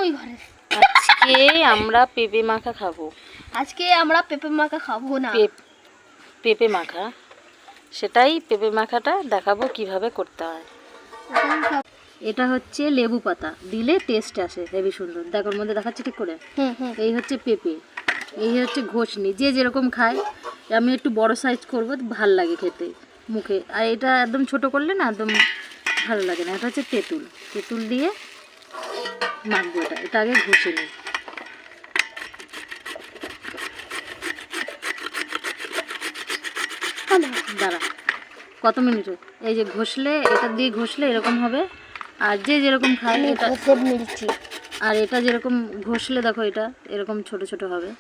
ওই ঘরে আজকে আমরা পেঁপে মাখা খাবো। আজকে আমরা পেঁপে মাখা খাবো না, পেঁপে মাখা, সেটাই পেঁপে মাখাটা দেখাবো কিভাবে করতে হয়। এটা হচ্ছে লেবু পাতা, দিলে টেস্ট আসে হেবি সুন্দর। দেখো ওর মধ্যে দেখাচ্ছি ঠিক করে। এই হচ্ছে পেঁপে, এই হচ্ছে ঘষনি, যে যেরকম খায়। আমি একটু বড় সাইজ করবো, ভাল লাগে খেতে মুখে। আর এটা একদম ছোট করলে না একদম ভালো লাগে না। এটা হচ্ছে তেঁতুল, তেঁতুল দিয়ে মাখবো। এটা আগে ঘষে নিই। দাঁড়া, কত মিনিট? এই যে ঘষলে, এটা দিয়ে ঘষলে এরকম হবে। আর যে যেরকম খায় এটা মিলছি। আর এটা যেরকম ঘষলে দেখো এটা এরকম ছোট ছোট হবে,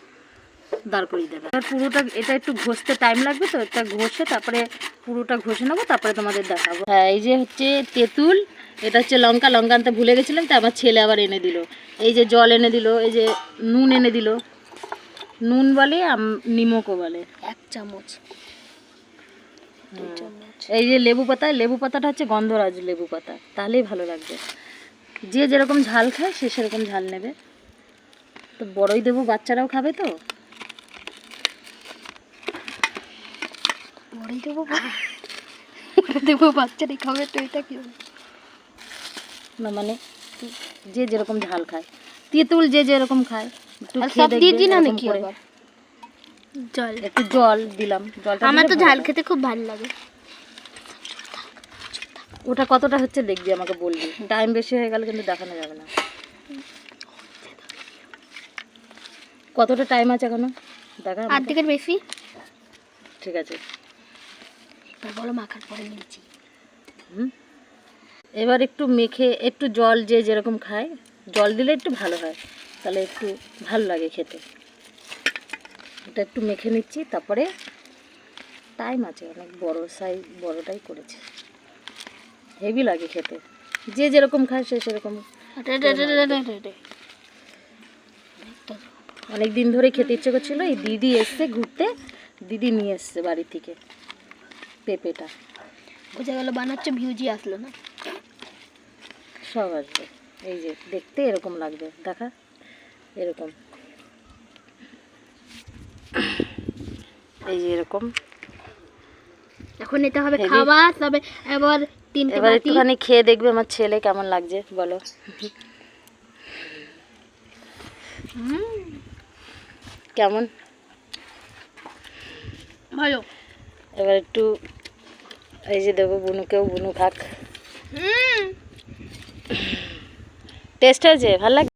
দাঁড় করিয়ে দেবে। আর পুরোটা এটা একটু ঘষতে টাইম লাগবে, তো এটা ঘষে তারপরে পুরোটা ঘষে নেবো, তারপরে তোমাদের দেখাবো। হ্যাঁ, এই যে হচ্ছে তেঁতুল, এটা হচ্ছে লঙ্কা। লঙ্কা আনতে ভুলে গেছিলাম, তো আমার ছেলে আবার এনে দিল। এই যে জল এনে দিল, এই যে নুন এনে দিল। নুন বলে, নিমকও বলে। 1 চামচ। এই যে লেবু পাতা, লেবু পাতাটা হচ্ছে গন্ধরাজ লেবু পাতা, তাহলেই ভালো লাগবে। যে যেরকম ঝাল খায় সে সেরকম ঝাল নেবে। তো বড়ই দেবো, বাচ্চারাও খাবে তো। বড়ই দেবো, দেবো বাচ্চারাই খাবে তো। এটা কি না, মানে যে যেরকম ঝাল খায়, তেঁতুল যে যেরকম খায়। সব দিয়ে দিই না নাকি? আবার জল, একটু জল দিলাম। জলটা আমার তো ঝাল খেতে খুব ভালো লাগে। ওটা কতটা হচ্ছে দেখবি, আমাকে বলবি। টাইম বেশি হয়ে গেলে কিন্তু দেখানো যাবে না। কতটা টাইম আছে এখনো দেখা? অর্ধেকের বেশি। ঠিক আছে, বলো মাখার পরে নিয়েছি। এবার একটু মেখে, একটু জল যে যেরকম খায়, জল দিলে একটু ভালো হয়, তাহলে একটু ভালো লাগে খেতে। এটা একটু মেখে নিচ্ছি, তারপরে টাইম আছে অনেক, বড় সাইজ, বড়টাই করেছি। হেভি লাগে খেতে, যে যেরকম খায় সে সেরকম। অনেক দিন ধরে খেতে ইচ্ছে করছিল। এই দিদি এসছে ঘুরতে, দিদি নিয়ে এসছে বাড়ি থেকে পেঁপেটা। বোঝা গেল বানাচ্ছে, ভিউজি আসলো না। সব আসবে। এই যে দেখতে এরকম লাগবে, দেখা এরকম, এই যে এরকম। এখন এটা হবে খাওয়া, তবে এবার এবার একটুখানি খেয়ে দেখবে আমার ছেলে কেমন লাগছে, বলো। কেমন? ভালো। এবার একটু এই যে দেবো বুনুকেও, বুনু খাক। টেস্ট হয়েছে? ভালো লাগে?